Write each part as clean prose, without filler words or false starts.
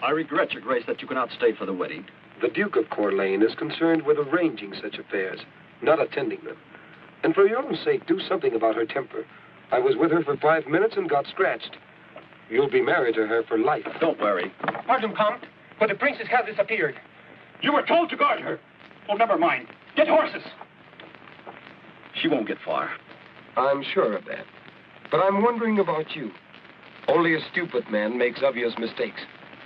I regret, Your Grace, that you cannot stay for the wedding. The Duke of Corlais is concerned with arranging such affairs, not attending them. And for your own sake, do something about her temper. I was with her for 5 minutes and got scratched. You'll be married to her for life. Don't worry. Pardon, Count, but the princess has disappeared. You were told to guard her. Oh, never mind. Get horses. She won't get far. I'm sure of that. But I'm wondering about you. Only a stupid man makes obvious mistakes.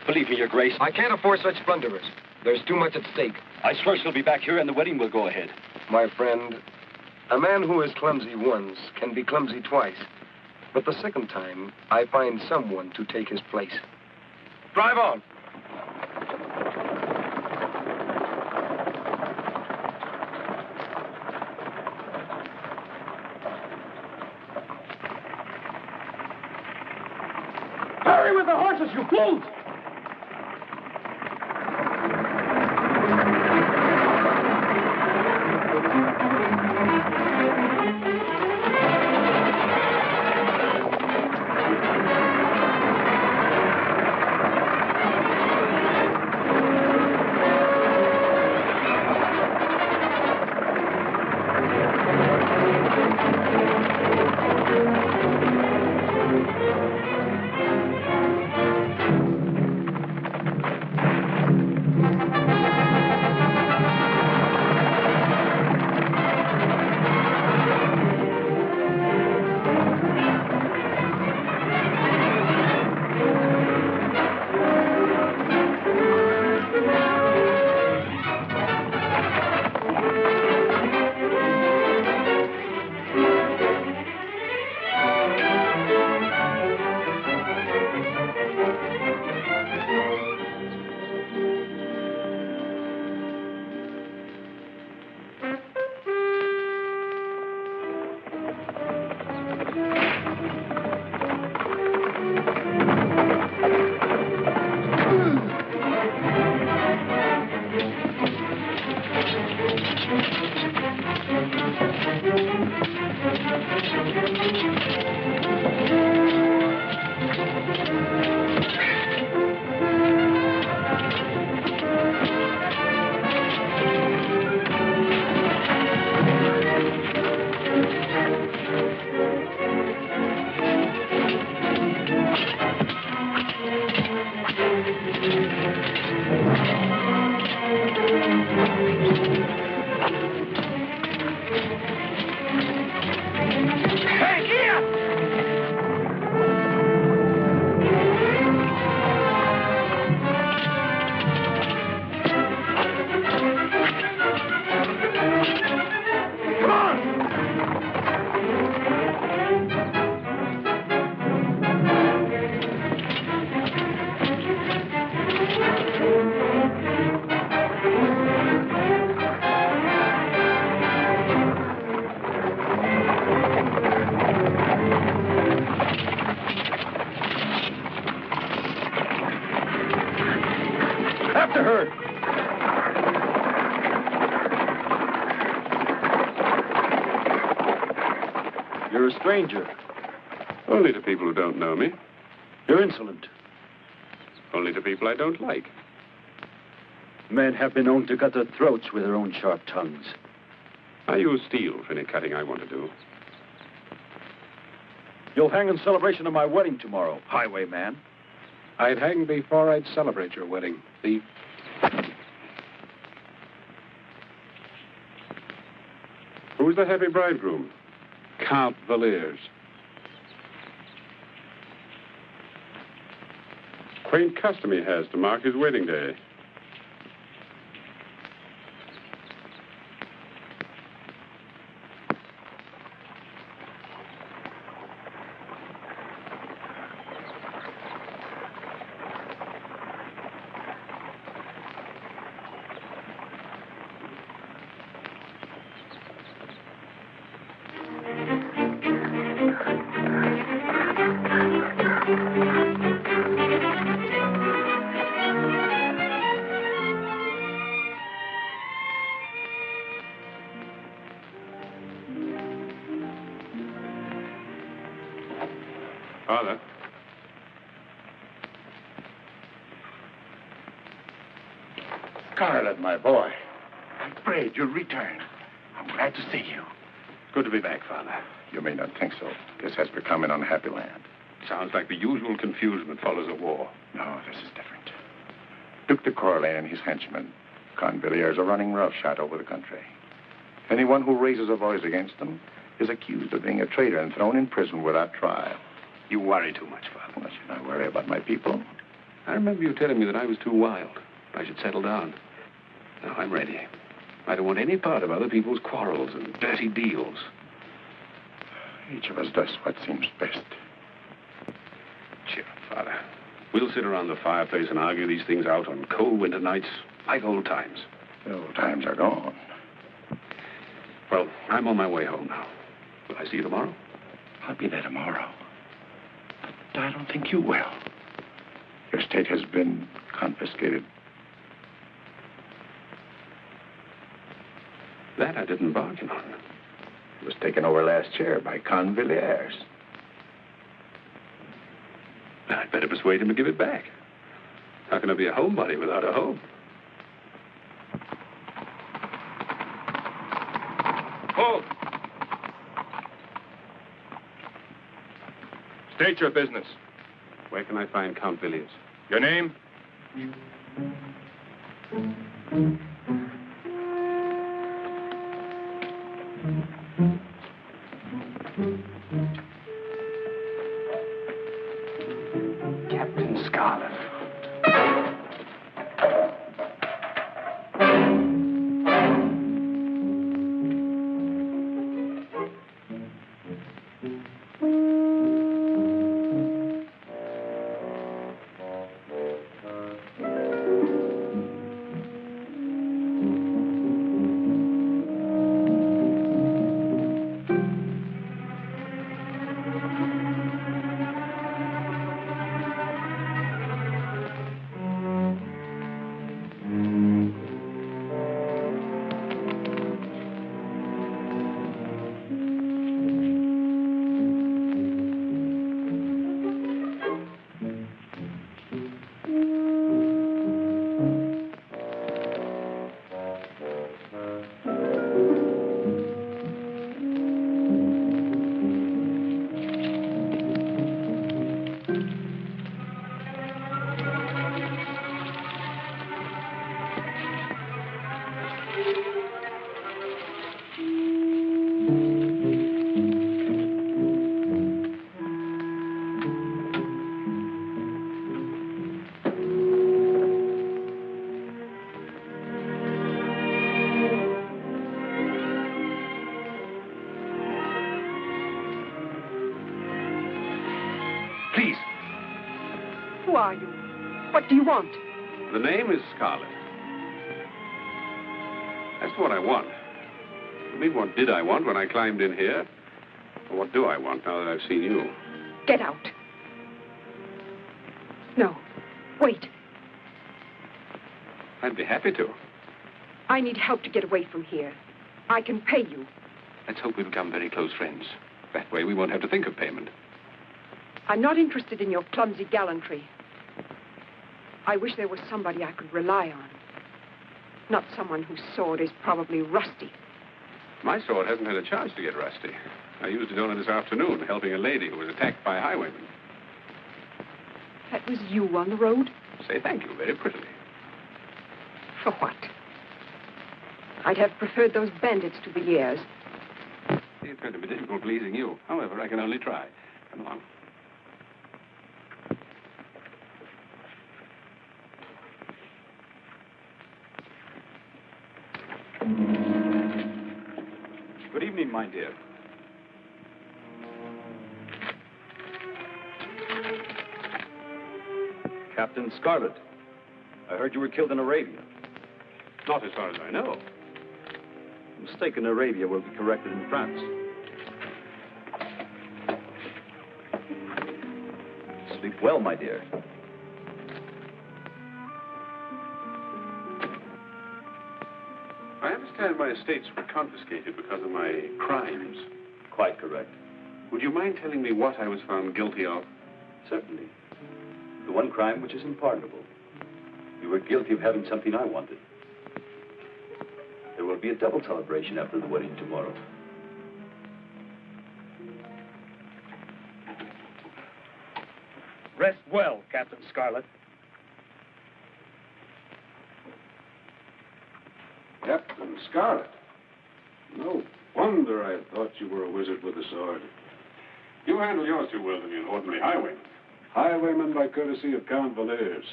Believe me, Your Grace. I can't afford such blunderers. There's too much at stake. I swear she'll be back here and the wedding will go ahead. My friend, a man who is clumsy once can be clumsy twice. But the second time, I find someone to take his place. Drive on. Hurry with the horses, you fools! After her! You're a stranger. Only to people who don't know me. You're insolent. Only to people I don't like. Men have been known to cut their throats with their own sharp tongues. I use steel for any cutting I want to do. You'll hang in celebration of my wedding tomorrow, highwayman. I'd hang before I'd celebrate your wedding, thief. Who's the happy bridegroom? Count Valerius. Quaint custom he has to mark his wedding day. Scarlett, my boy. I'm afraid you'll return. I'm glad to see you. Good to be back, Father. You may not think so. This has become an unhappy land. Sounds like the usual confusion that follows a war. No, this is different. Duke of Corlais and his henchmen, Convilliers, are running roughshod over the country. Anyone who raises a voice against them is accused of being a traitor and thrown in prison without trial. You worry too much, Father. Well, should I worry about my people? I remember you telling me that I was too wild. I should settle down. Now, I'm ready. I don't want any part of other people's quarrels and dirty deals. Each of us does what seems best. Cheer up, Father. We'll sit around the fireplace and argue these things out on cold winter nights like old times. The old times are gone. Well, I'm on my way home now. Will I see you tomorrow? I'll be there tomorrow. But I don't think you will. Your estate has been confiscated. That I didn't bargain on. It was taken over last year by Convilliers. I'd better persuade him to give it back. How can I be a homebody without a home? Hold! State your business. Where can I find Count Villiers? Your name? Captain Scarlett. Please. Who are you? What do you want? The name is Scarlett. That's what I want. I mean, what did I want when I climbed in here? Or what do I want now that I've seen you? Get out. No. Wait. I'd be happy to. I need help to get away from here. I can pay you. Let's hope we become very close friends. That way we won't have to think of payment. I'm not interested in your clumsy gallantry. I wish there was somebody I could rely on. Not someone whose sword is probably rusty. My sword hasn't had a chance to get rusty. I used it only this afternoon, helping a lady who was attacked by highwaymen. That was you on the road? Say thank you very prettily. For what? I'd have preferred those bandits to the heirs. It's going to be difficult pleasing you. However, I can only try. Come along. Good evening, my dear. Captain Scarlett. I heard you were killed in Arabia. Not as far as I know. A mistake in Arabia will be corrected in France. Sleep well, my dear. I understand my estates were confiscated because of my crimes. Quite correct. Would you mind telling me what I was found guilty of? Certainly. The one crime which is unpardonable. You were guilty of having something I wanted. will be a double celebration after the wedding tomorrow. Rest well, Captain Scarlett. Captain Scarlett. No wonder I thought you were a wizard with a sword. You handle yours too well to be an ordinary highwayman. Highwayman by courtesy of Count Villiers.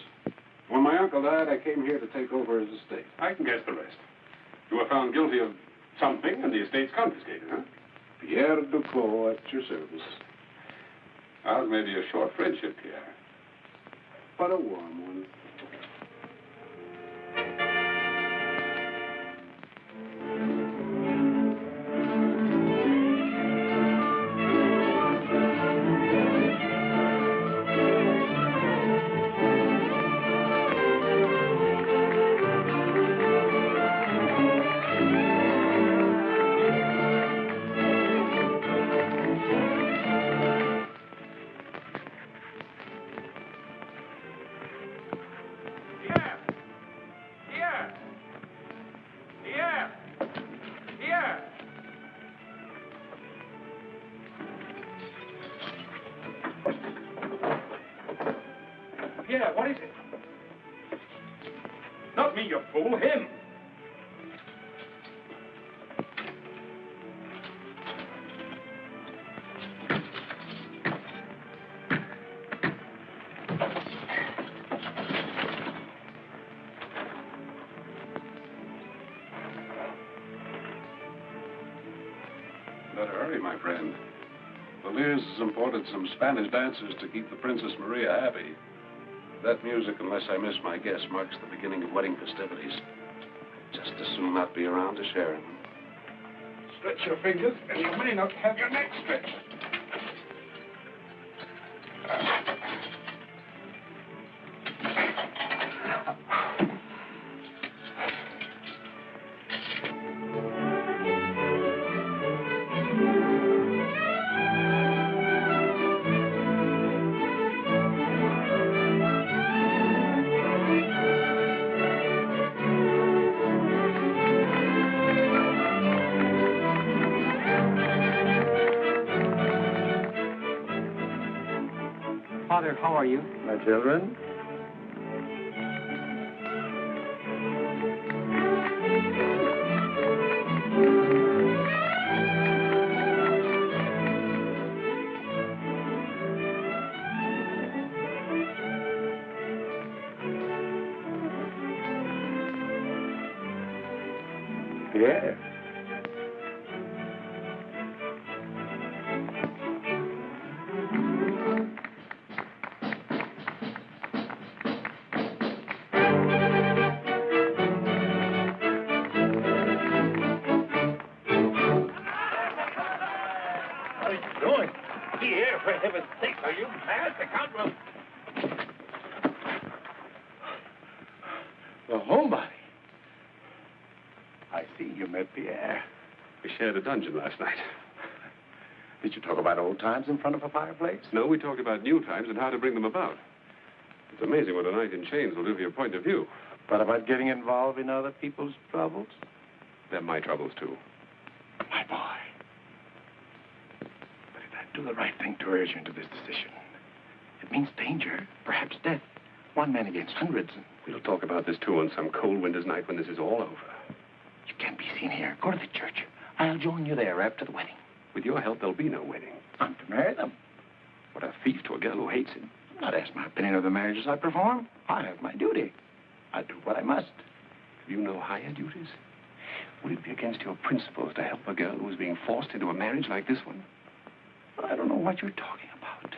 When my uncle died, I came here to take over his estate. I can guess the rest. You were found guilty of something, and the estate's confiscated, huh? Pierre Duclos at your service. Ours may be a short friendship, Pierre, but a warm one. Pierre, what is it? Not me, you fool, him. Better hurry, my friend. Villiers has imported some Spanish dancers to keep the Princess Maria happy. That music, unless I miss my guess, marks the beginning of wedding festivities. Just as soon not be around to share them. Stretch your fingers, and you may not have your neck stretched. Father, how are you? My children? Pierre. What are you doing? Pierre, for heaven's sake, are you mad? The Count will... The homebody. I see you met Pierre. We shared a dungeon last night. Did you talk about old times in front of a fireplace? No, we talked about new times and how to bring them about. It's amazing what a night in chains will do for your point of view. But about getting involved in other people's troubles? They're my troubles, too. My boy. But did I do the right thing to urge you into this decision? It means danger, perhaps death. One man against hundreds. We'll talk about this, too, on some cold winter's night when this is all over. You can't be seen here. Go to the church. I'll join you there after the wedding. With your help, there'll be no wedding. I'm to marry them. What a thief to a girl who hates him. I'm not asked my opinion of the marriages I perform. I have my duty. I do what I must. Have you no higher duties? Would it be against your principles to help a girl who is being forced into a marriage like this one? I don't know what you're talking about.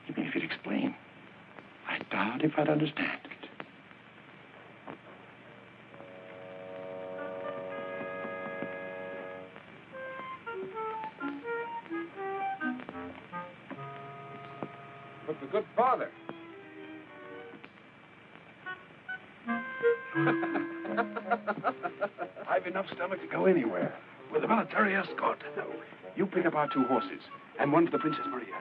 Even if you'd explain, I doubt if I'd understand it. But the good father. I've enough stomach to go anywhere with a military escort. You pick up our 2 horses and one for the Princess Maria.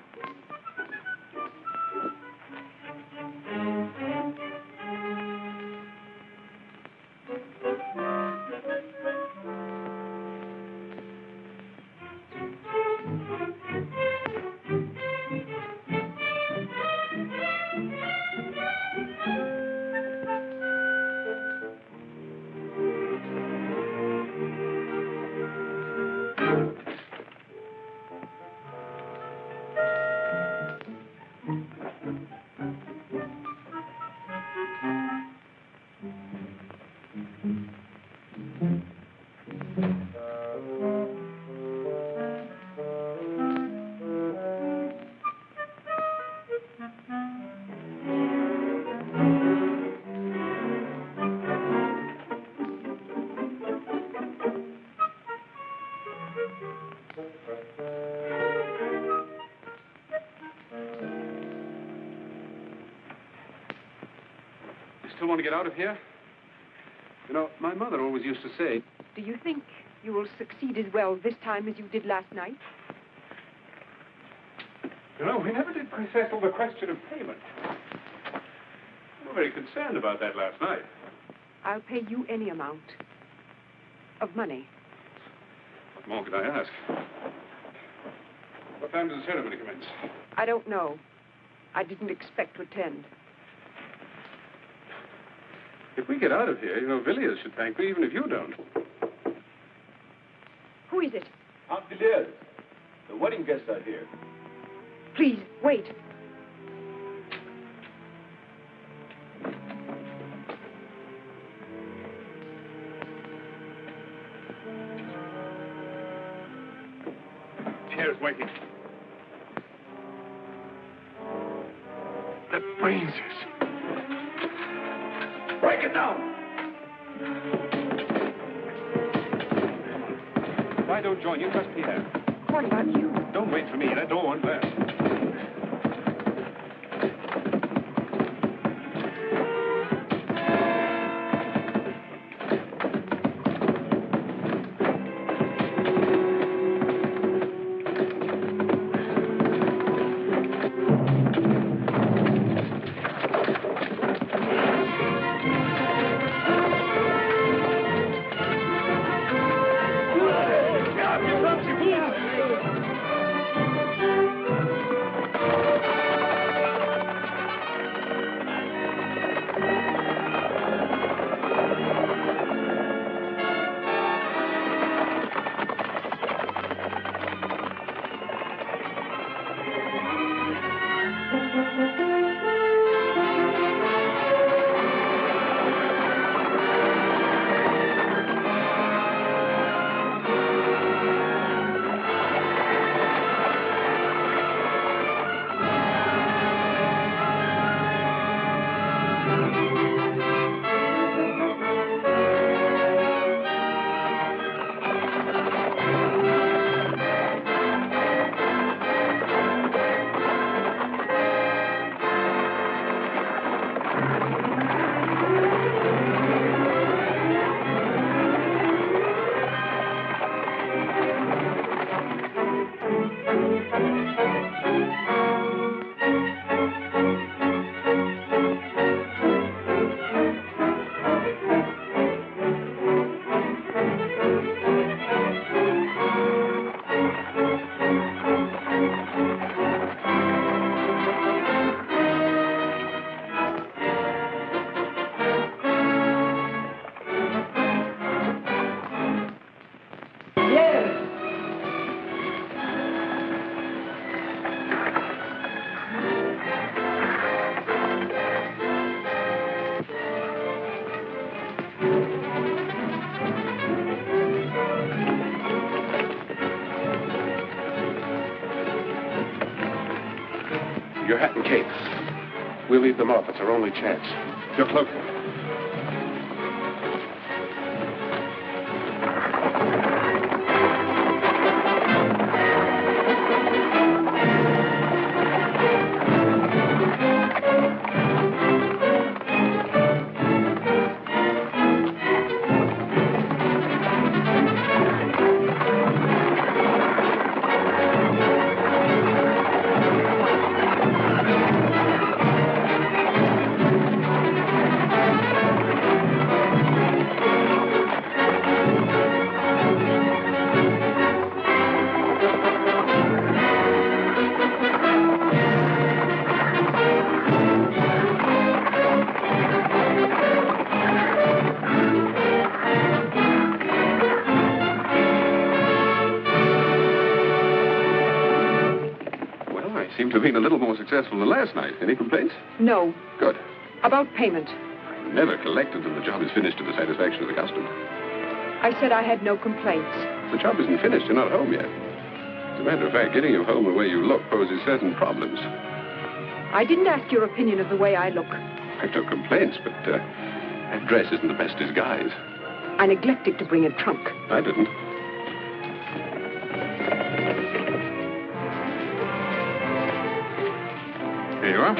still want to get out of here? You know, my mother always used to say... Do you think you will succeed as well this time as you did last night? You know, we never did settle the question of payment. We were very concerned about that last night. I'll pay you any amount of money. What more could I ask? What time does the ceremony commence? I don't know. I didn't expect to attend. If we get out of here, you know, Villiers should thank me, even if you don't. Who is it? Aunt Villiers, the wedding guests are here. Please, wait. Pierre's waiting. The brains. Break it down! If I don't join you, trust Pierre. What about you? Don't wait for me. That door won't last. Your hat and cape. We'll leave them off. It's our only chance. Your cloak. Seem to have been a little more successful than last night. Any complaints? No. Good. About payment. I never collect until the job is finished to the satisfaction of the customer. I said I had no complaints. The job isn't finished. You're not home yet. As a matter of fact, getting you home the way you look poses certain problems. I didn't ask your opinion of the way I look. I've no complaints, but that dress isn't the best disguise. I neglected to bring a trunk. I didn't. Here you are.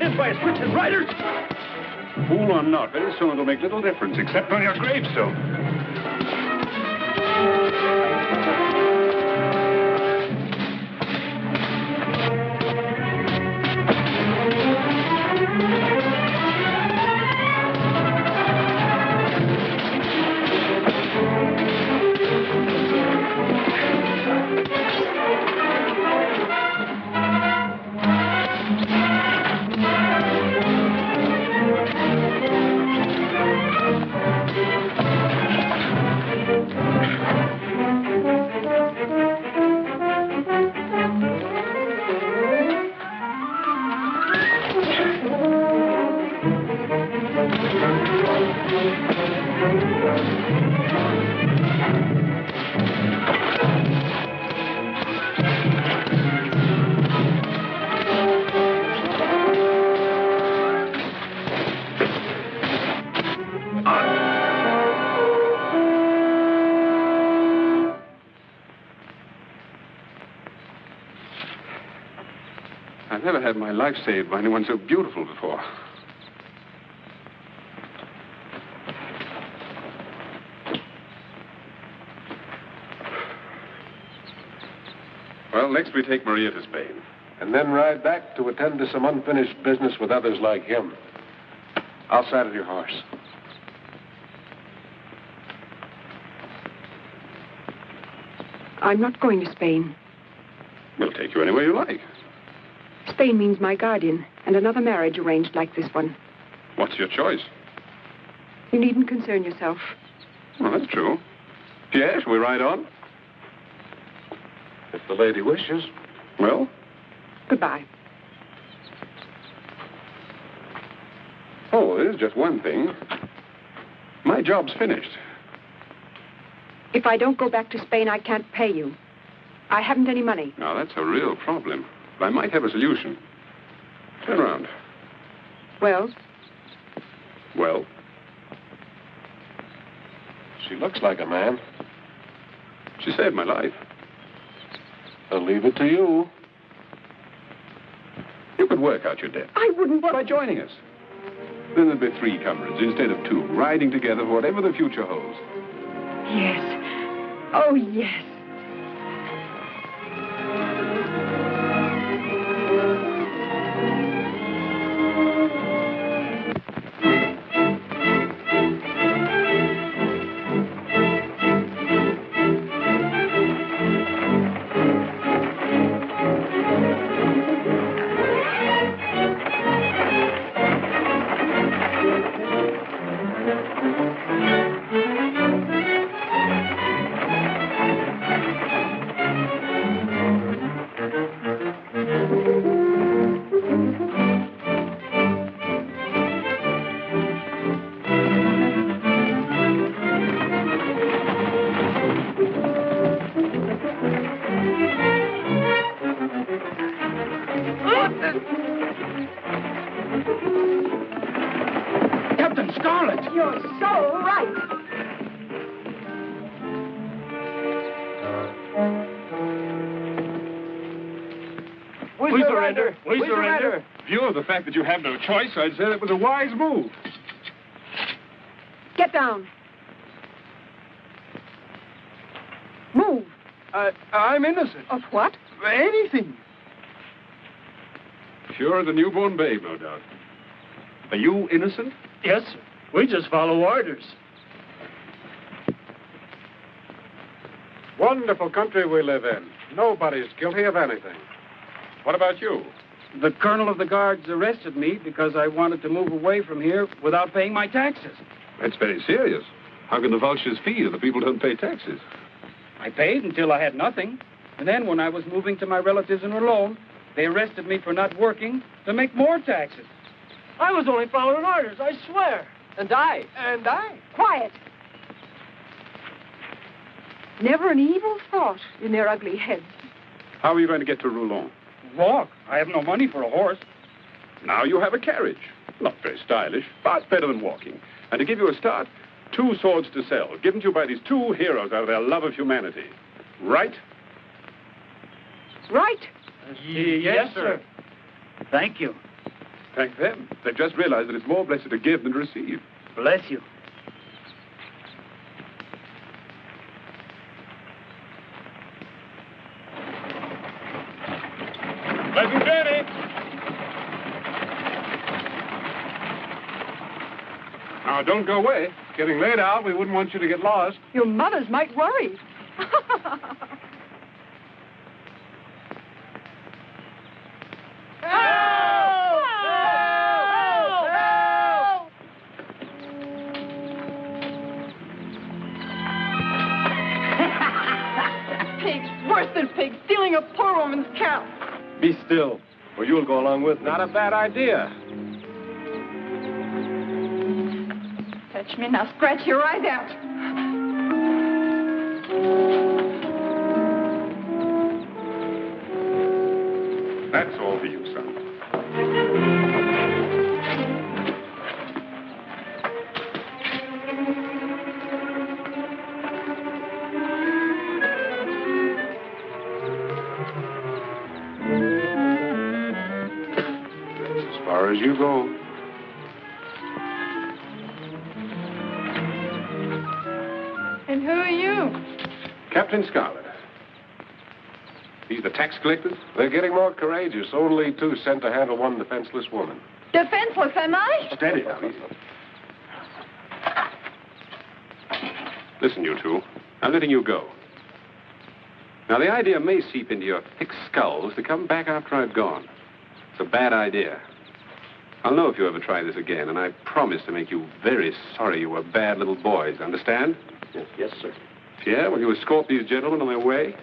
is by its wits and riders. Fool or not, very soon it'll make little difference, except on your gravestone. I've never had my life saved by anyone so beautiful before. Well, next we take Maria to Spain. And then ride back to attend to some unfinished business with others like him. I'll saddle your horse. I'm not going to Spain. We'll take you anywhere you like. Spain means my guardian and another marriage arranged like this one. What's your choice? You needn't concern yourself. Well, that's true. Pierre, shall we ride on? If the lady wishes. Well? Goodbye. Oh, there's just one thing. My job's finished. If I don't go back to Spain, I can't pay you. I haven't any money. Now, that's a real problem. But I might have a solution. Turn around. Well? Well? She looks like a man. She saved my life. I'll leave it to you. You could work out your debt. I wouldn't. By joining us. Then there'd be 3 comrades instead of 2, riding together for whatever the future holds. Yes. Oh, yes. Captain Scarlett! You're so right. We surrender! We surrender! In view of the fact that you have no choice, I'd say that was a wise move. Get down. Move. I'm innocent. Of what? Anything. Sure as a newborn babe, no doubt. Are you innocent? Yes, sir. We just follow orders. Wonderful country we live in. Nobody's guilty of anything. What about you? The colonel of the guards arrested me because I wanted to move away from here without paying my taxes. That's very serious. How can the vultures feed if the people don't pay taxes? I paid until I had nothing. And then when I was moving to my relatives in Rologne, they arrested me for not working to make more taxes. I was only following orders, I swear. And I. Quiet. Never an evil thought in their ugly heads. How are you going to get to Roulon? Walk. I have no money for a horse. Now you have a carriage. Not very stylish, but better than walking. And to give you a start, 2 swords to sell, given to you by these 2 heroes out of their love of humanity. Right? Right. Yes, sir. Thank you. Thank them. They've just realized that it's more blessed to give than to receive. Bless you. Pleasant journey. Now, don't go away. It's getting late out. We wouldn't want you to get lost. Your mothers might worry. Pigs, worse than pigs, stealing a poor woman's cow. Be still, or you'll go along with me. Not a bad idea. Touch me now, scratch your eyes out. That's all for you, son. As far as you go. And who are you? Captain Scarlett. These the tax collectors? They're getting more courageous. Only 2 sent to handle one defenseless woman. Defenseless, am I? Steady now, easy. Listen, you two. I'm letting you go. Now, the idea may seep into your thick skulls to come back after I've gone. It's a bad idea. I'll know if you ever try this again, and I promise to make you very sorry you were bad little boys. Understand? Yes, sir. Yeah, will you escort these gentlemen on their way?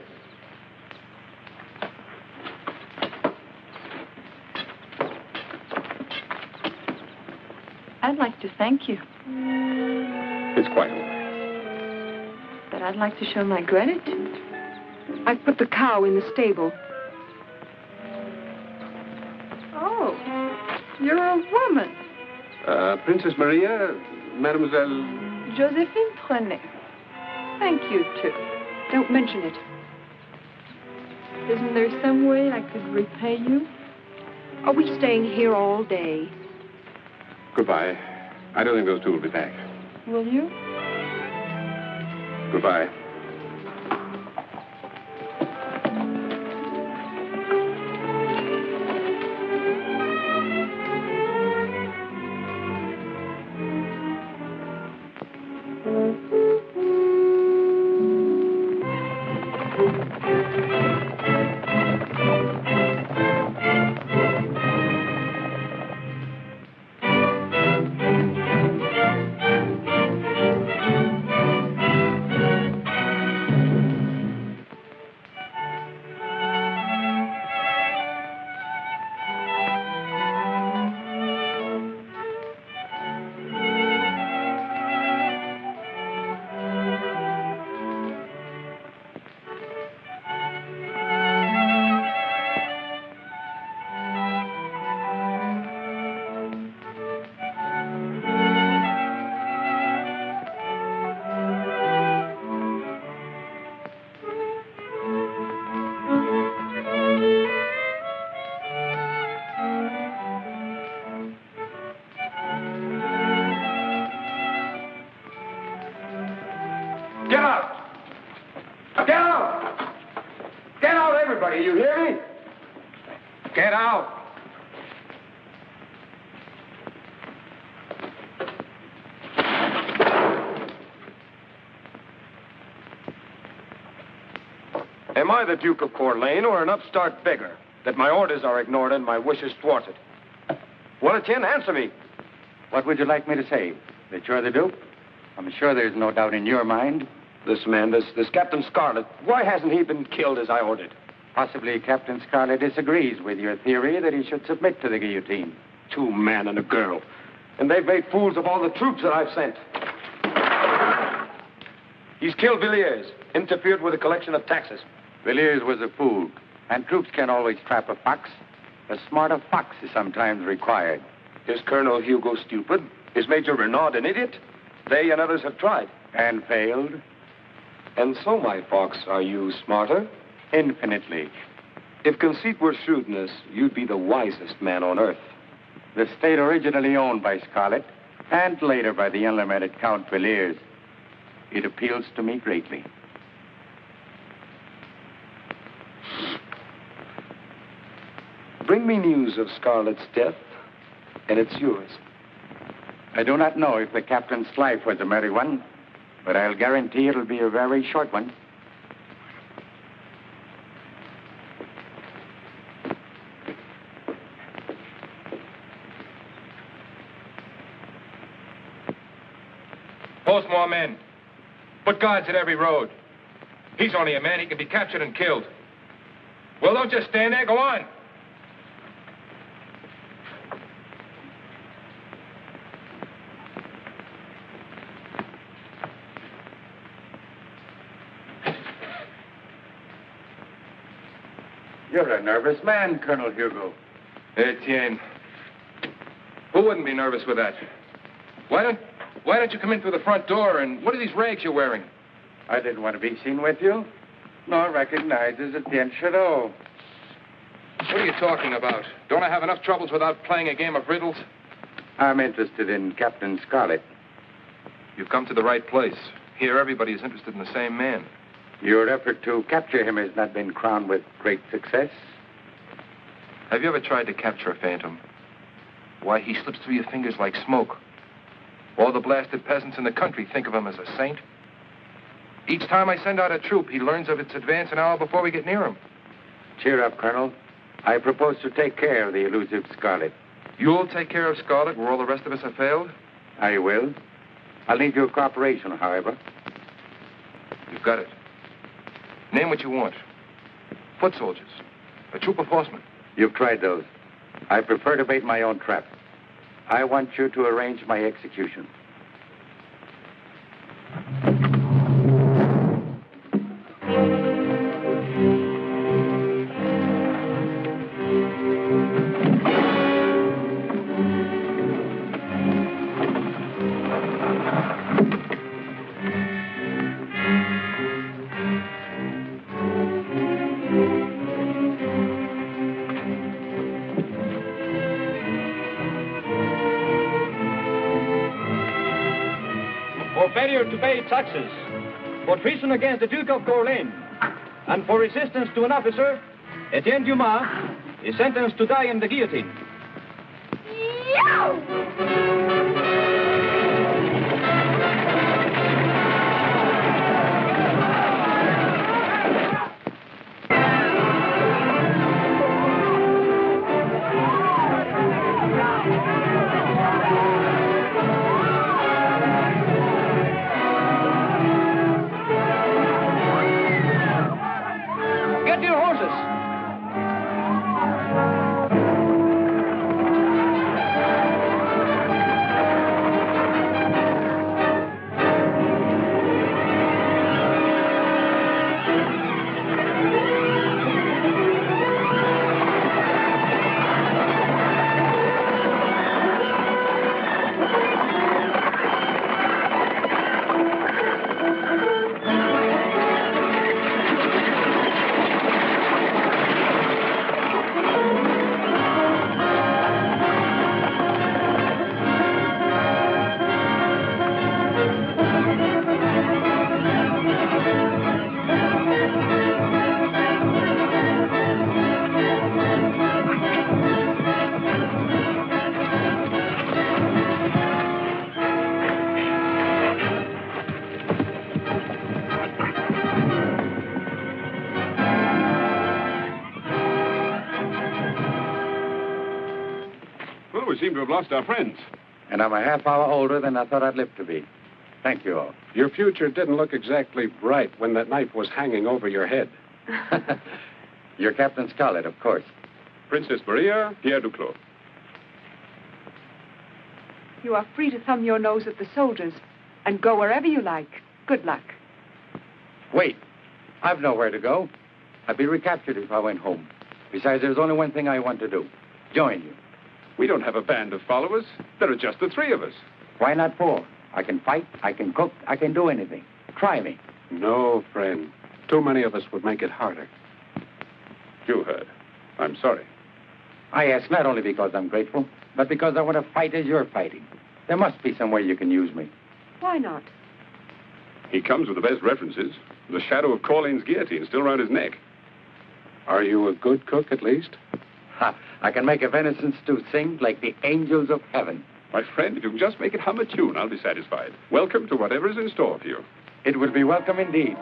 I'd like to thank you, It's quite all right. but I'd like to show my gratitude. I put the cow in the stable. Oh, you're a woman. Princess Maria, Mademoiselle... Josephine Trenet. Thank you, too. Don't mention it. Isn't there some way I could repay you? Are we staying here all day? Goodbye. I don't think those two will be back. Will you? Goodbye. Get out! Get out! Get out, everybody, you hear me? Get out! Am I the Duke of Corlais or an upstart beggar that my orders are ignored and my wishes thwarted? Well, Etienne, answer me. What would you like me to say? That you're the Duke? I'm sure there's no doubt in your mind. This man, this Captain Scarlett, why hasn't he been killed as I ordered? Possibly Captain Scarlett disagrees with your theory that he should submit to the guillotine. 2 men and a girl. And they've made fools of all the troops that I've sent. He's killed Villiers, interfered with the collection of taxes. Villiers was a fool, and troops can't always trap a fox. A smarter fox is sometimes required. Is Colonel Hugo stupid? Is Major Renaud an idiot? They and others have tried. And failed? And so, my fox, are you smarter? Infinitely. If conceit were shrewdness, you'd be the wisest man on earth. The state originally owned by Scarlett, and later by the unlimited Count Villiers. It appeals to me greatly. Bring me news of Scarlett's death, and it's yours. I do not know if the captain's life was a merry one, but I'll guarantee it'll be a very short one. Post more men. Put guards at every road. He's only a man. He can be captured and killed. Well, don't just stand there. Go on. You're a nervous man, Colonel Hugo. Etienne. Who wouldn't be nervous with that? Why don't you come in through the front door, and what are these rags you're wearing? I didn't want to be seen with you, nor recognized as Etienne Chateau. What are you talking about? Don't I have enough troubles without playing a game of riddles? I'm interested in Captain Scarlett. You've come to the right place. Here, everybody is interested in the same man. Your effort to capture him has not been crowned with great success. Have you ever tried to capture a phantom? Why, he slips through your fingers like smoke. All the blasted peasants in the country think of him as a saint. Each time I send out a troop, he learns of its advance an hour before we get near him. Cheer up, Colonel. I propose to take care of the elusive Scarlett. You'll take care of Scarlett where all the rest of us have failed? I will. I'll need your cooperation, however. You've got it. Name what you want. Foot soldiers. A troop of horsemen. You've tried those. I prefer to bait my own trap. I want you to arrange my execution. Failure to pay taxes, for treason against the Duke of Corlais, and for resistance to an officer, Etienne Dumas is sentenced to die in the guillotine. We seem to have lost our friends. And I'm a half hour older than I thought I'd live to be. Thank you all. Your future didn't look exactly bright when that knife was hanging over your head. You're Captain Scarlett, of course. Princess Maria, Pierre Duclos. You are free to thumb your nose at the soldiers and go wherever you like. Good luck. Wait. I've nowhere to go. I'd be recaptured if I went home. Besides, there's only one thing I want to do. Join you. We don't have a band of followers. There are just the three of us. Why not four? I can fight, I can cook, I can do anything. Try me. No, friend. Too many of us would make it harder. You heard. I'm sorry. I ask not only because I'm grateful, but because I want to fight as you're fighting. There must be some way you can use me. Why not? He comes with the best references. The shadow of Corlain's guillotine still around his neck. Are you a good cook, at least? Ha! I can make a venison stew sing like the angels of heaven. My friend, if you can just make it hum a tune, I'll be satisfied. Welcome to whatever is in store for you. It will be welcome indeed.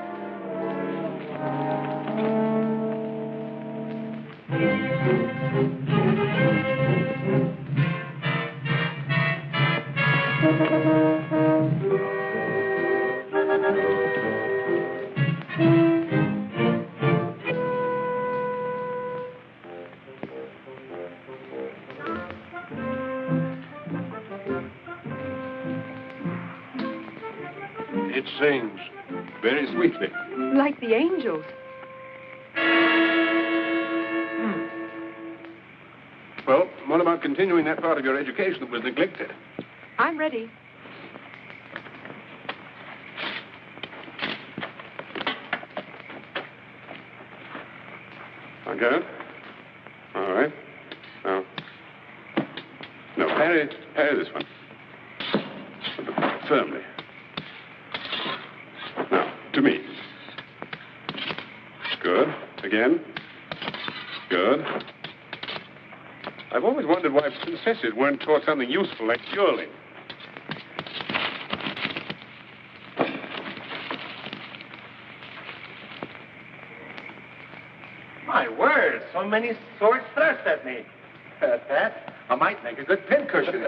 It sings very sweetly. Like the angels. Well, what about continuing that part of your education that was neglected? I'm ready. Okay. All right. Now. No, parry this one. Firmly. Now, to me. Good. Again. Good. I've always wondered why princesses weren't taught something useful like dueling. My word, so many swords thrust at me. At that, I might make a good pincushion.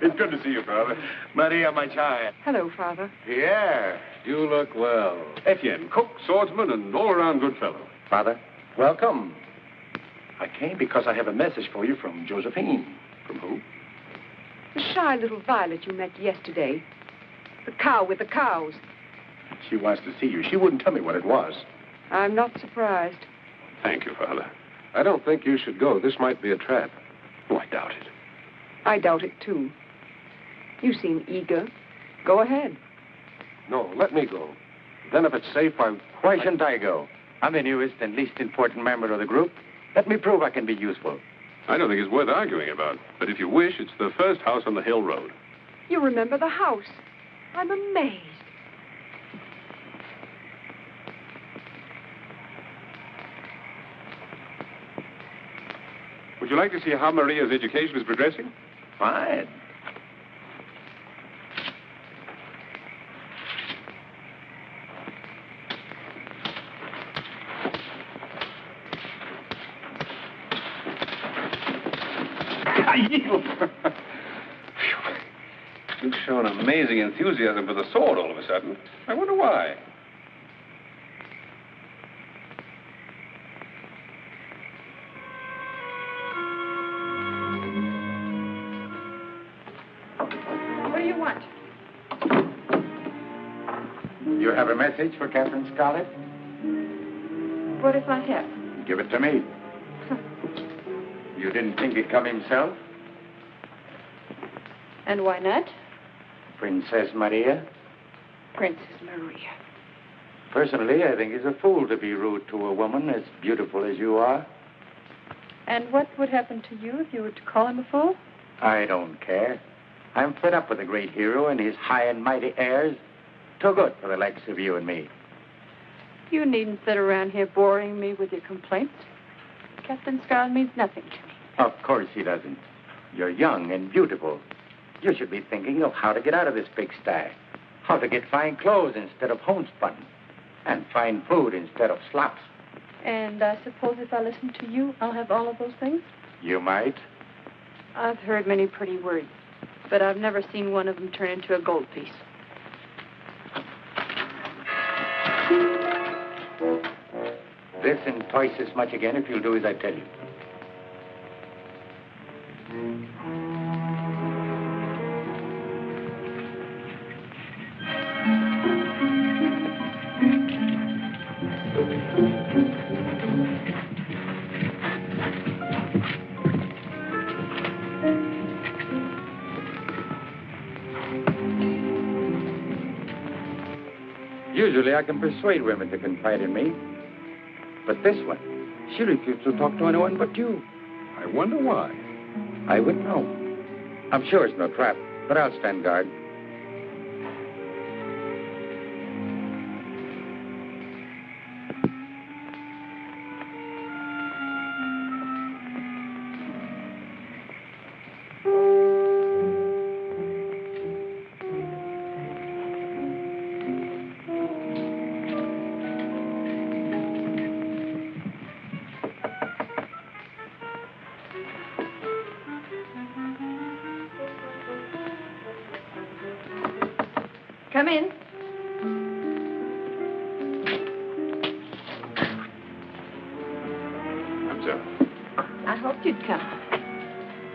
It's good to see you, Father. Maria, my child. Hello, Father. Pierre, you look well. Etienne, cook, swordsman, and all-around good fellow. Father, welcome. I came because I have a message for you from Josephine. From who? The shy little Violet you met yesterday. The cow with the cows. She wants to see you. She wouldn't tell me what it was. I'm not surprised. Thank you, Father. I don't think you should go. This might be a trap. Oh, I doubt it. I doubt it, too. You seem eager. Go ahead. No, let me go. Then if it's safe, Why shouldn't I go? I'm the newest and least important member of the group. Let me prove I can be useful. I don't think it's worth arguing about. But if you wish, it's the first house on the hill road. You remember the house. I'm amazed. Would you like to see how Maria's education is progressing? Fine. You've shown amazing enthusiasm for the sword all of a sudden. I wonder why. What do you want? You have a message for Captain Scarlett? What if I have? Give it to me. You didn't think he'd come himself? And why not? Princess Maria? Princess Maria. Personally, I think he's a fool to be rude to a woman as beautiful as you are. And what would happen to you if you were to call him a fool? I don't care. I'm fed up with the great hero and his high and mighty airs. Too good for the likes of you and me. You needn't sit around here boring me with your complaints. Captain Scarlett means nothing to me. Of course he doesn't. You're young and beautiful. You should be thinking of how to get out of this pigsty. How to get fine clothes instead of homespun. And fine food instead of slops. And I suppose if I listen to you, I'll have all of those things? You might. I've heard many pretty words, but I've never seen one of them turn into a gold piece. This and twice as much again if you'll do as I tell you. Usually I can persuade women to confide in me. But this one, she refused to talk to anyone but you. I wonder why. I wouldn't know. I'm sure it's no trap, but I'll stand guard. Come in. I hoped you'd come.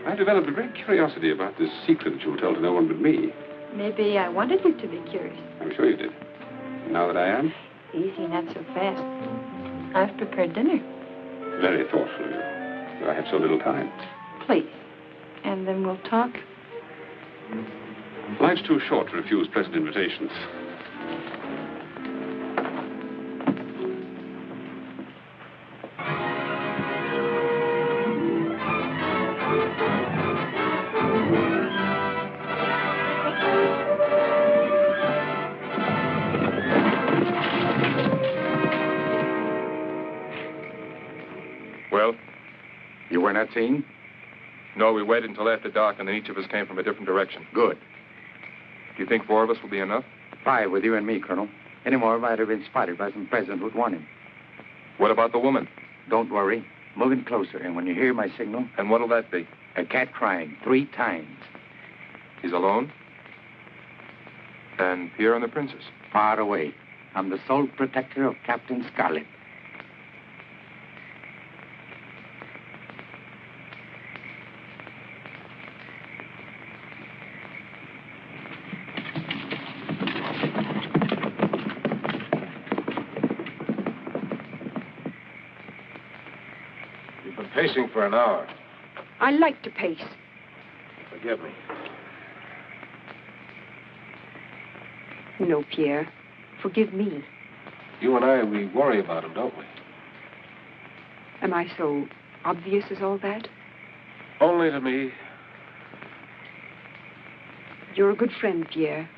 I've developed a great curiosity about this secret that you'll tell to no one but me. Maybe I wanted you to be curious. I'm sure you did. Now that I am, Easy, not so fast. I've prepared dinner. very thoughtful of you. But I have so little time. Please. And then we'll talk. Life's too short to refuse pleasant invitations. Well? You were not seen? No, we waited until after dark, and then each of us came from a different direction. Good. Do you think 4 of us will be enough? 5 with you and me, Colonel. Any more might have been spotted by some peasant who'd want him. What about the woman? Don't worry. Moving closer, and when you hear my signal... And what'll that be? A cat crying 3 times. He's alone? And Pierre and the princess? Far away. I'm the sole protector of Captain Scarlett. You've been pacing for an hour. I like to pace. Forgive me. No, Pierre. Forgive me. You and I, we worry about him, don't we? Am I so obvious as all that? Only to me. You're a good friend, Pierre.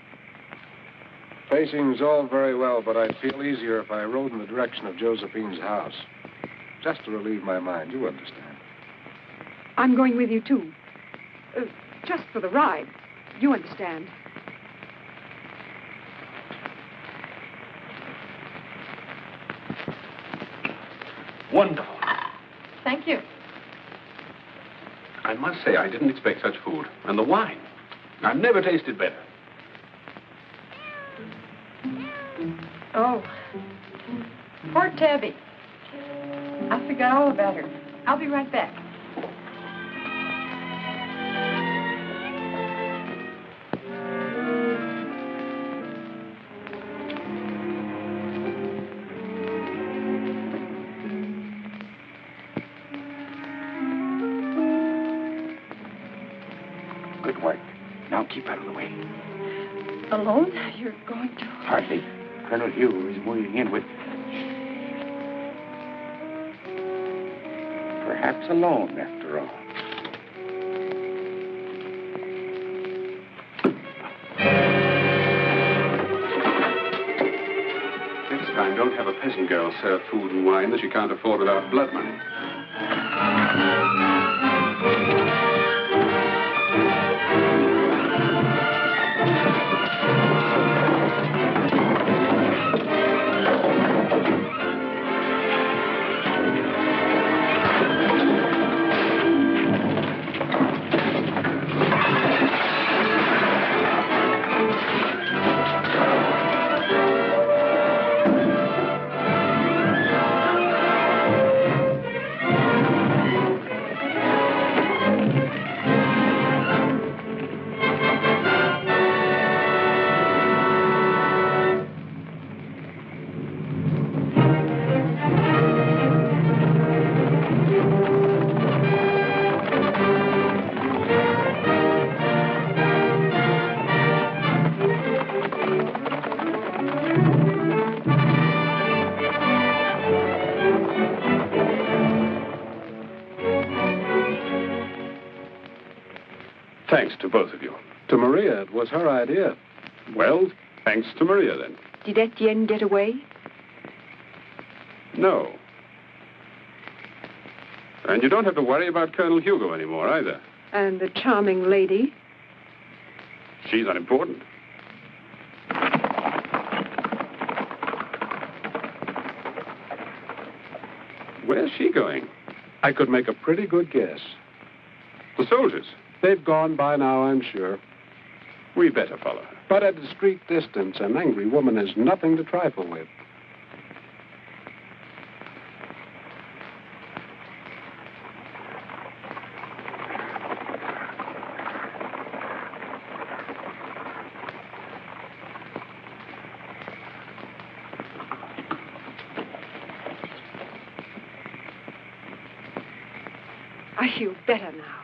Pacing's all very well, but I'd feel easier if I rode in the direction of Josephine's house. Just to relieve my mind, you understand. I'm going with you, too. Just for the ride. You understand. Wonderful. Thank you. I must say, I didn't expect such food. And the wine. I've never tasted better. Oh. Poor Tabby. I forgot all about her. I'll be right back. Good work. Now keep out of the way. Alone? You're going to... Hardly. Colonel Hugh is moving in with... Perhaps alone, after all. Next time, don't have a peasant girl serve food and wine that she can't afford without blood money. Thanks to both of you. To Maria, it was her idea. Well, thanks to Maria, then. Did Etienne get away? No. And you don't have to worry about Colonel Hugo anymore, either. And the charming lady? She's unimportant. Where's she going? I could make a pretty good guess. The soldiers? They've gone by now, I'm sure. We better follow her. But at a discreet distance, an angry woman is nothing to trifle with. I feel better now.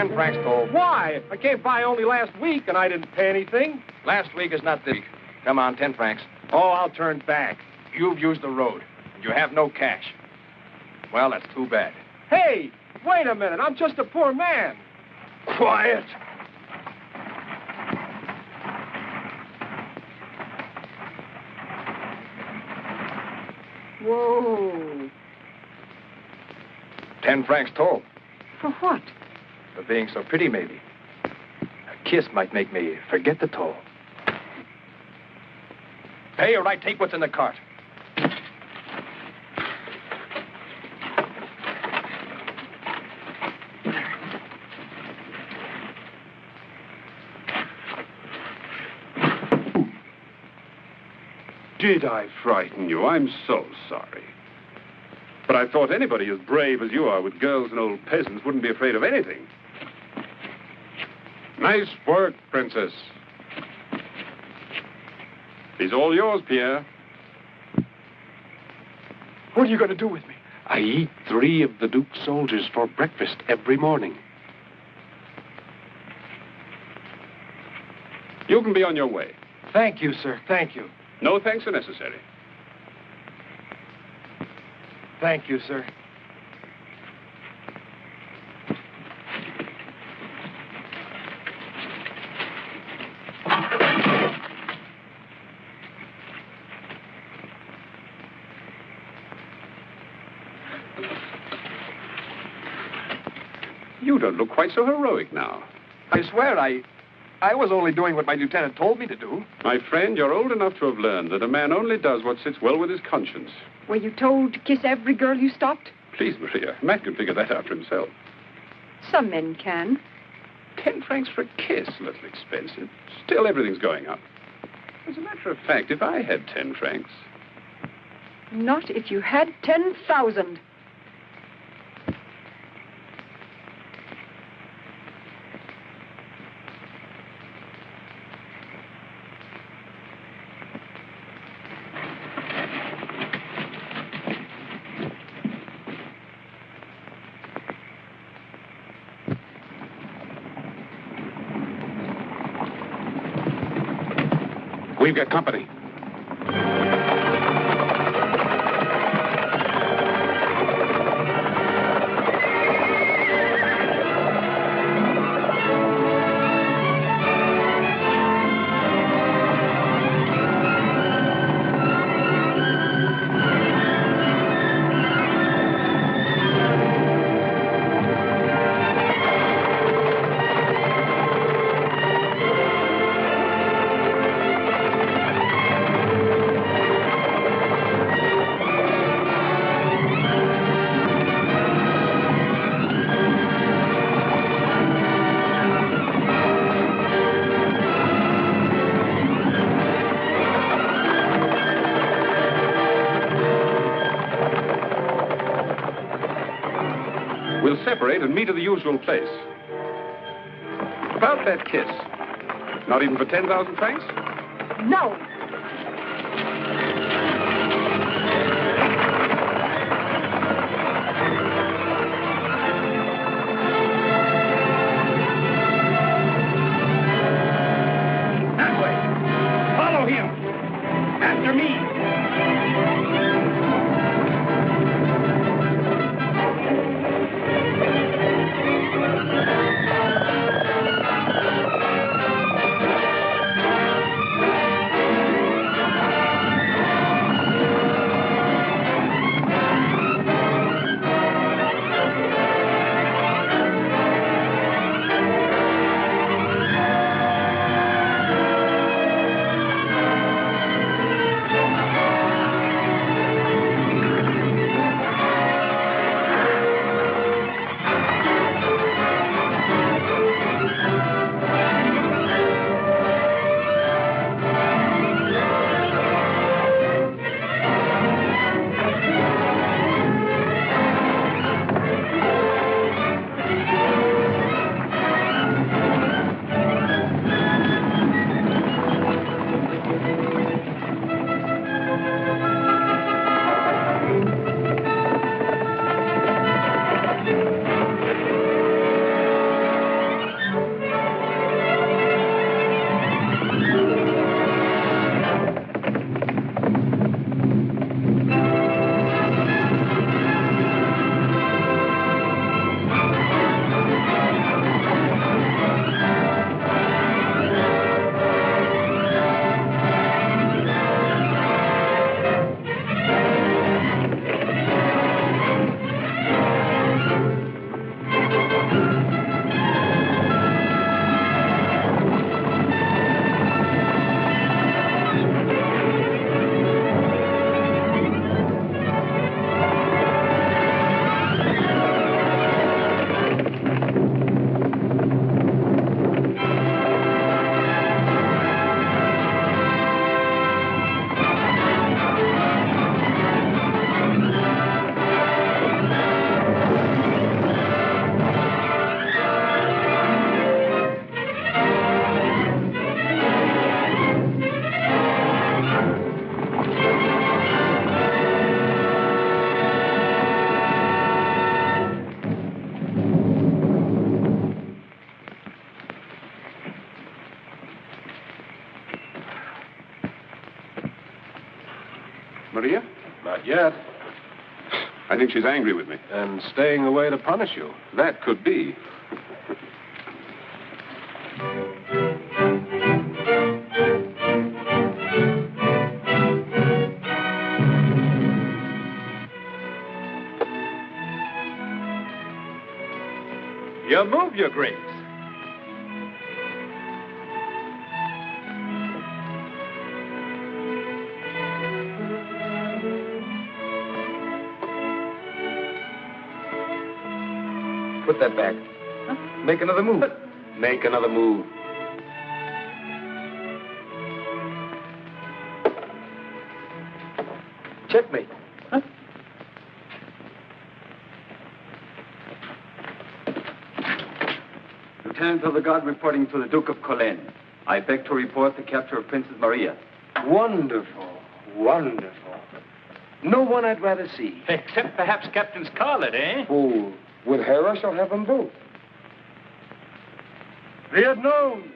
$10 toll. Why? I came by only last week and I didn't pay anything. Last week is not this week. Come on, $10. Oh, I'll turn back. You've used the road, and you have no cash. Well, that's too bad. Hey, wait a minute. I'm just a poor man. Quiet. Whoa. $10 toll. For what? For being so pretty, maybe. A kiss might make me forget the toll. Pay or I take what's in the cart. Did I frighten you? I'm so sorry. But I thought anybody as brave as you are with girls and old peasants wouldn't be afraid of anything. Nice work, Princess. He's all yours, Pierre. What are you going to do with me? I eat 3 of the Duke's soldiers for breakfast every morning. You can be on your way. Thank you, sir. Thank you. No thanks are necessary. Thank you, sir. You don't look quite so heroic now. I swear I was only doing what my lieutenant told me to do. My friend, you're old enough to have learned that a man only does what sits well with his conscience. Were you told to kiss every girl you stopped? Please, Maria, Matt can figure that out for himself. Some men can. $10 for a kiss, a little expensive. Still, everything's going up. As a matter of fact, if I had 10 francs... Not if you had 10,000. We've got company. We'll separate and meet at the usual place. About that kiss. Not even for 10,000 francs? No. Maria? Not yet. I think she's angry with me. And staying away to punish you. That could be. You move, Your Grace. Put that back. Huh? Make another move. Make another move. Checkmate. Huh? Lieutenant of the Guard reporting to the Duke of Corlais. I beg to report the capture of Princess Maria. Wonderful. Wonderful. No one I'd rather see. Except perhaps Captain Scarlett, eh? Oh, with her I shall have them both. Be it known,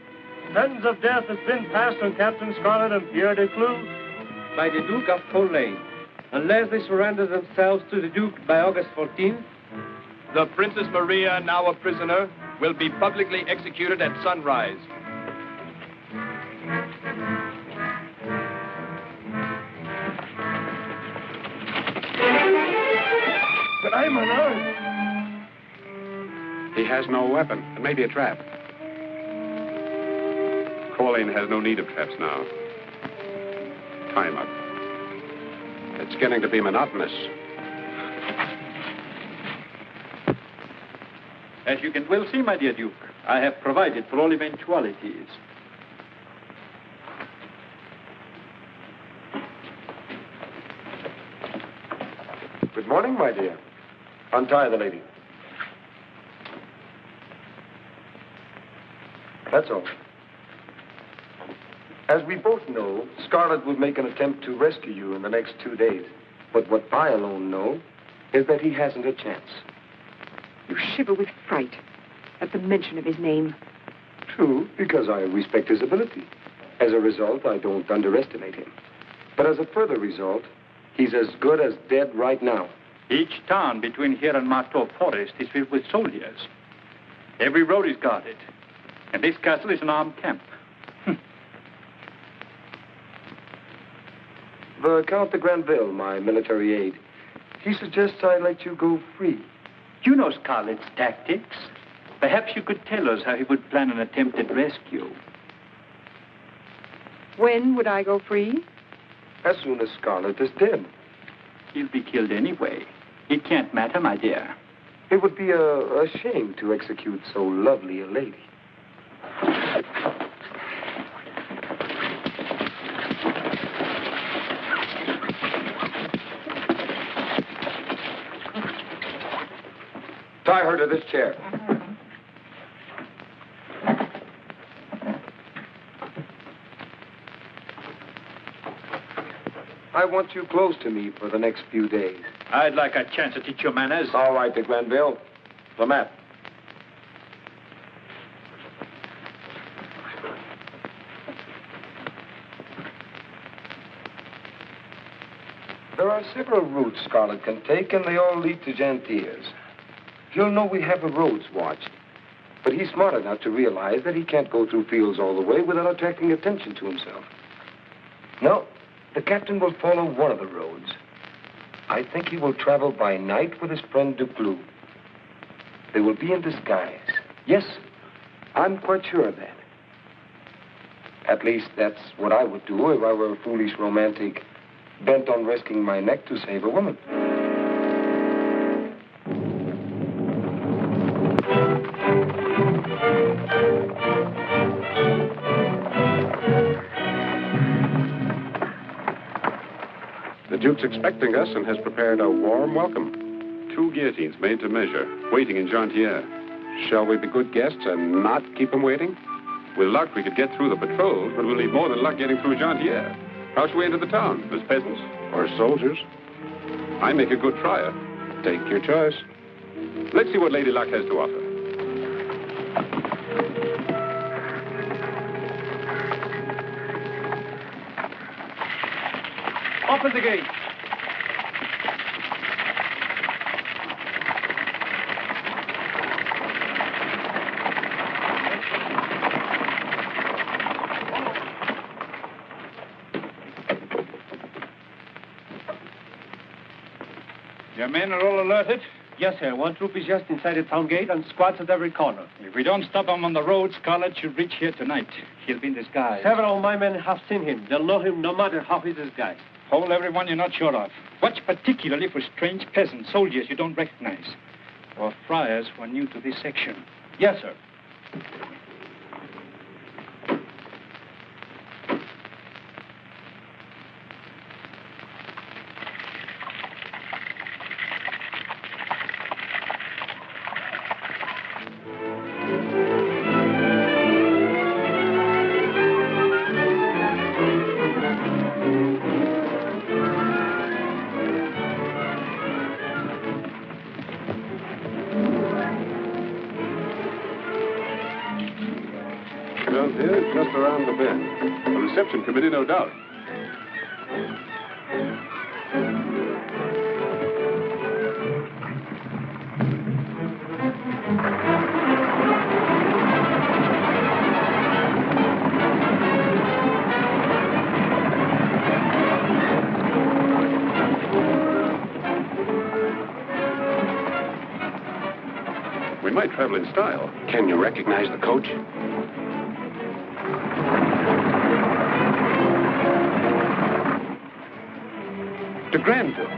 sentence of death has been passed on Captain Scarlett and Pierre de Clou by the Duke of Corlais. Unless they surrender themselves to the Duke by August 14th, the Princess Maria, now a prisoner, will be publicly executed at sunrise. But I'm unarmed. He has no weapon. It may be a trap. Corlais has no need of traps now. Time up. It's getting to be monotonous. As you can well see, my dear Duke, I have provided for all eventualities. Good morning, my dear. Untie the lady. That's all. As we both know, Scarlett will make an attempt to rescue you in the next 2 days. But what I alone know is that he hasn't a chance. You shiver with fright at the mention of his name. True, because I respect his ability. As a result, I don't underestimate him. But as a further result, he's as good as dead right now. Each town between here and Marteau Forest is filled with soldiers. Every road is guarded. And this castle is an armed camp. The Count de Granville, my military aide, he suggests I let you go free. You know Scarlett's tactics. Perhaps you could tell us how he would plan an attempted rescue. When would I go free? As soon as Scarlett is dead. He'll be killed anyway. It can't matter, my dear. It would be a shame to execute so lovely a lady. Tie her to this chair. I want you close to me for the next few days. I'd like a chance to teach you manners. All right, de Granville. The map. There are several routes Scarlett can take, and they all lead to Gentiers. He'll know we have the roads watched. But he's smart enough to realize that he can't go through fields all the way without attracting attention to himself. No, the captain will follow one of the roads. I think he will travel by night with his friend Duclos. They will be in disguise. Yes, I'm quite sure of that. At least that's what I would do if I were a foolish romantic bent on risking my neck to save a woman. The Duke's expecting us and has prepared a warm welcome. 2 guillotines made to measure, waiting in Gentier. Shall we be good guests and not keep them waiting? With luck, we could get through the patrols, but we'll need more than luck getting through Gentier. How shall we enter the town? As peasants or as soldiers? I make a good trier. Take your choice. Let's see what Lady Luck has to offer. Open the gate. Your men are all alerted? Yes, sir. One troop is just inside the town gate and squads at every corner. If we don't stop him on the road, Scarlett should reach here tonight. He'll be in disguise. Several of my men have seen him. They'll know him no matter how he's disguised. Hold everyone you're not sure of. Watch particularly for strange peasants, soldiers you don't recognize, or friars who are new to this section. Yes, sir. Here, just around the bend. A reception committee, no doubt. We might travel in style. Can you recognize the coach? To Granville.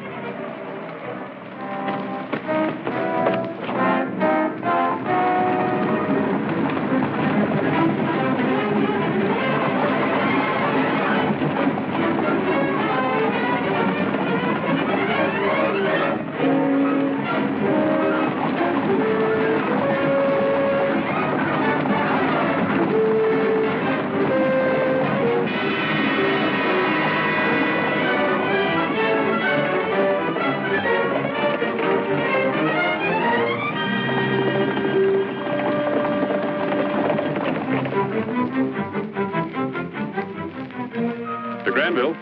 Granville.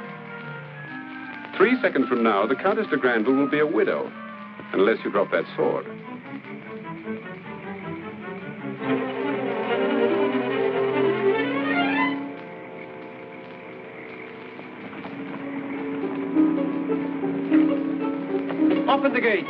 3 seconds from now, the Countess de Granville will be a widow, unless you drop that sword. Open the gate.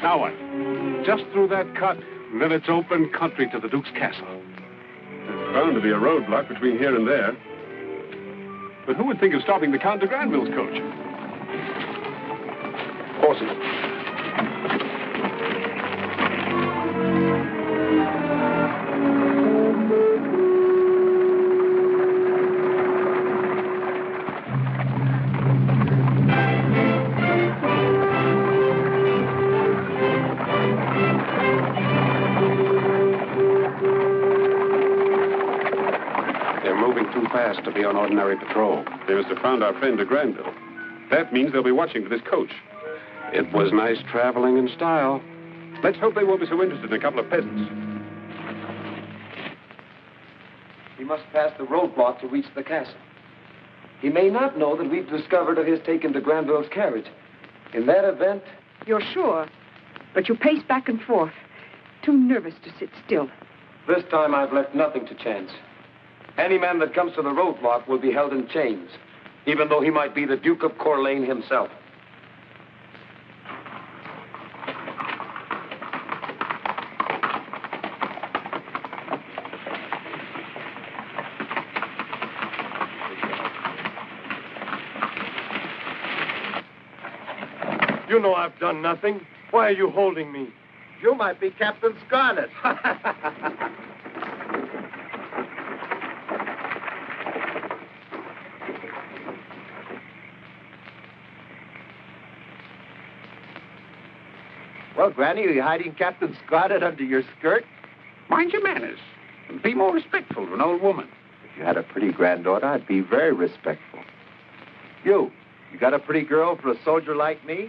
Now what? Just through that cut, and then it's open country to the Duke's castle. There's bound to be a roadblock between here and there. But who would think of stopping the Count de Granville's coach? Horses. To be on ordinary patrol. They must have found our friend de Granville. That means they'll be watching for this coach. It was nice traveling in style. Let's hope they won't be so interested in a couple of peasants. He must pass the roadblock to reach the castle. He may not know that we've discovered of his taking de Granville's carriage. In that event... You're sure? But you pace back and forth. Too nervous to sit still. This time I've left nothing to chance. Any man that comes to the roadblock will be held in chains, even though he might be the Duke of Corlais himself. You know I've done nothing. Why are you holding me? You might be Captain Scarlett. Well, Granny, are you hiding Captain Scarlett under your skirt? Mind your manners. And be more respectful to an old woman. If you had a pretty granddaughter, I'd be very respectful. You You got a pretty girl for a soldier like me?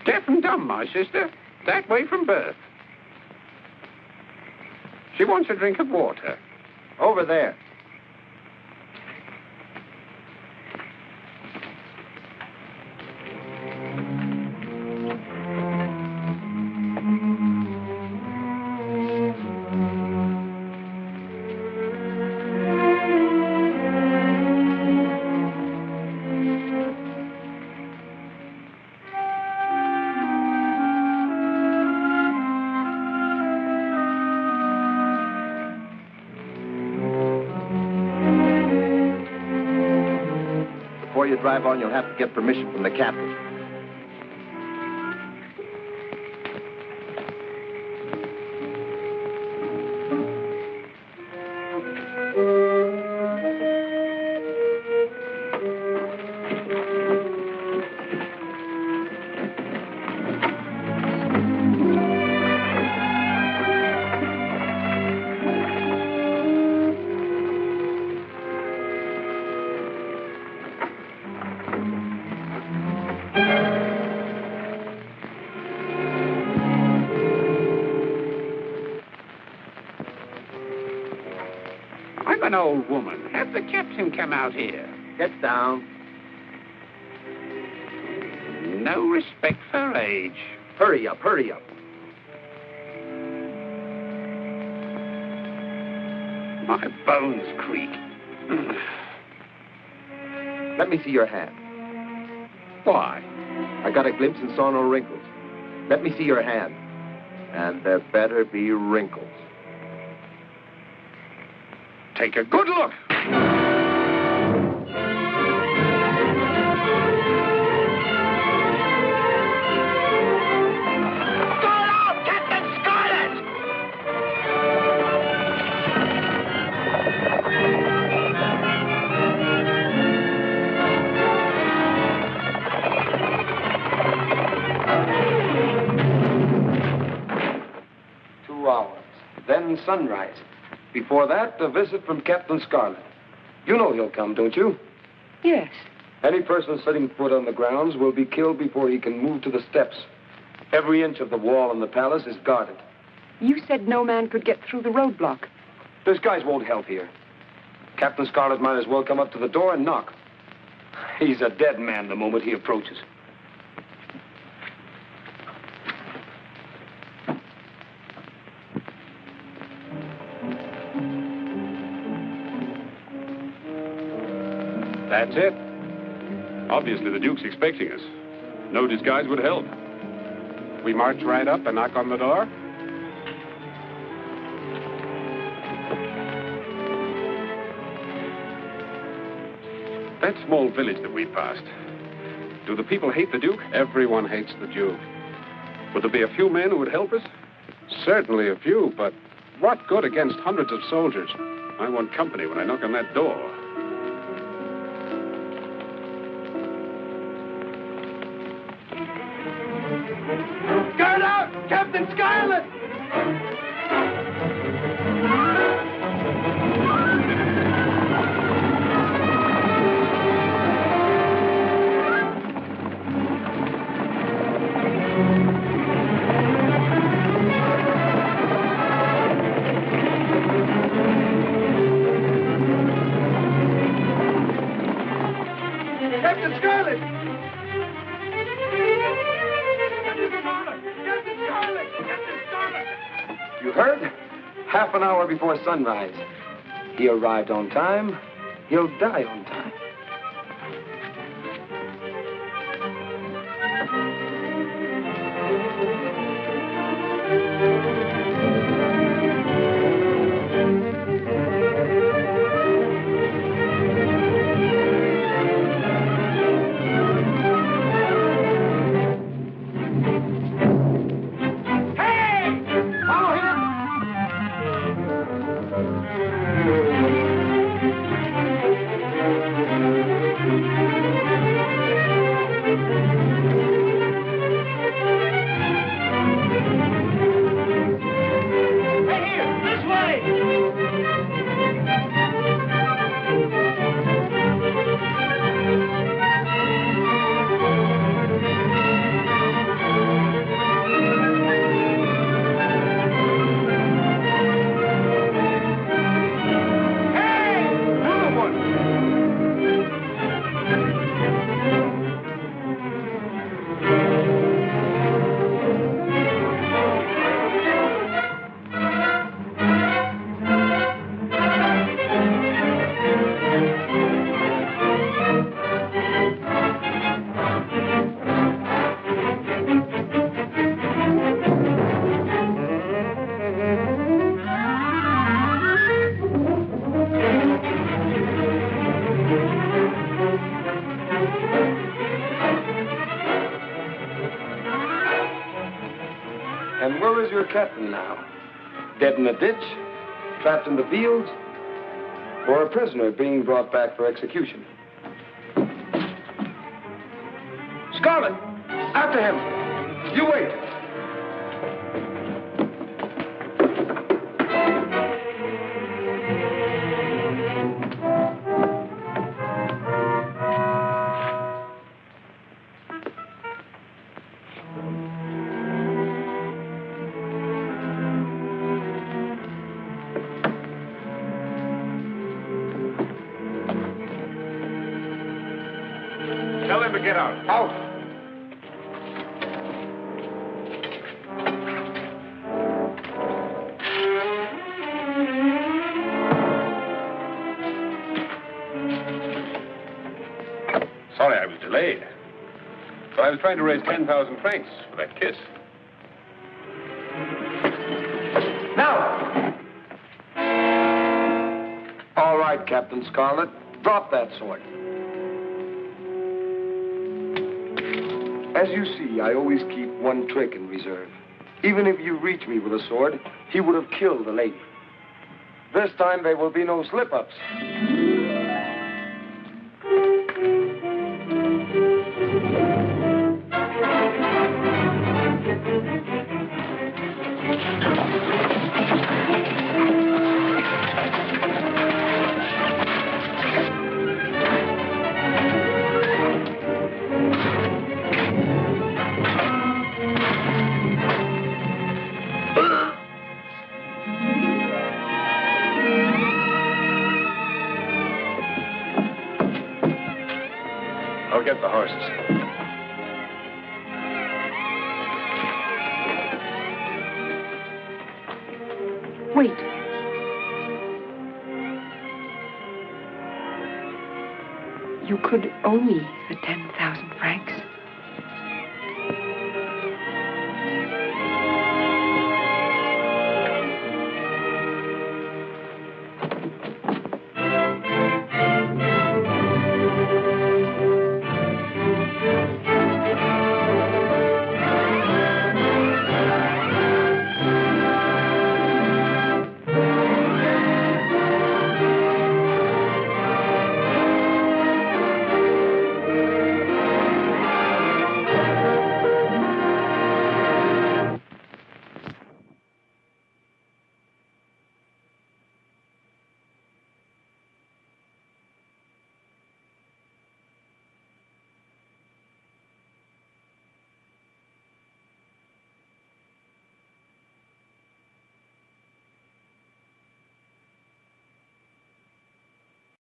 Deaf and dumb, my sister. That way from birth. She wants a drink of water. Over there. Before you drive on, you'll have to get permission from the captain. I'm an old woman. Have the captain come out here. Get down. No respect for age. Hurry up, hurry up. My bones creak. Let me see your hand. Why? I got a glimpse and saw no wrinkles. Let me see your hand. And there better be wrinkles. Take a good look. Captain Scarlett! 2 hours. Then sunrise. Before that, a visit from Captain Scarlett. You know he'll come, don't you? Yes. Any person setting foot on the grounds will be killed before he can move to the steps. Every inch of the wall in the palace is guarded. You said no man could get through the roadblock. Those guys won't help here. Captain Scarlett might as well come up to the door and knock. He's a dead man the moment he approaches. That's it. Obviously, the Duke's expecting us. No disguise would help. We march right up and knock on the door. That small village that we passed. Do the people hate the Duke? Everyone hates the Duke. Would there be a few men who would help us? Certainly a few, but what good against hundreds of soldiers? I want company when I knock on that door. Guard out! Captain Scarlett! Captain Scarlett! You heard? Half an hour before sunrise. He arrived on time. He'll die on time. your captain now? Dead in a ditch? Trapped in the fields? Or a prisoner being brought back for execution? Scarlett! After him! You wait! Tell them to get out. Out! Sorry I was delayed. But I was trying to raise 10,000 francs for that kiss. Now! All right, Captain Scarlett. Drop that sword. As you see, I always keep one trick in reserve. Even if you reach me with a sword, he would have killed the lady. This time there will be no slip-ups. I'll get the horses. Wait. You could owe me the 10,000 francs.